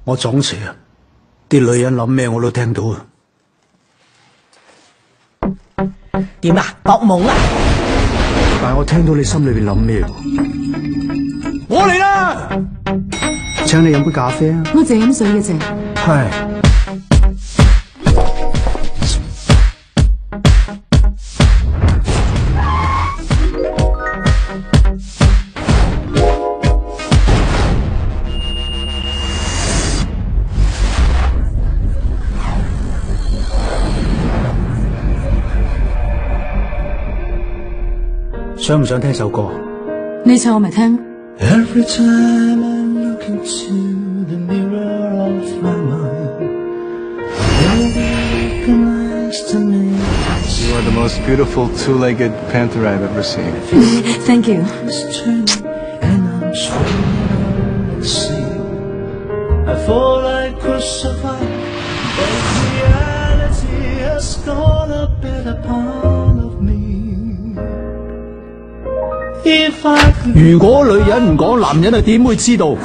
我撞邪啊！啲女人諗咩我都聽到啊！點啊？噩夢啊？但係我聽到你心裏邊諗咩？我嚟啦！請你飲杯咖啡啊！我淨係飲水嘅啫。係。想唔想聽首歌？你唱我咪聽。Every time I look into the mirror of my mind, I recognize the name. You are the most beautiful two-legged panther I've ever seen. Thank you. And I'm swimming in the sea. I thought I could survive, but reality has gone a better part of me.如果女人唔講，男人又點會知道？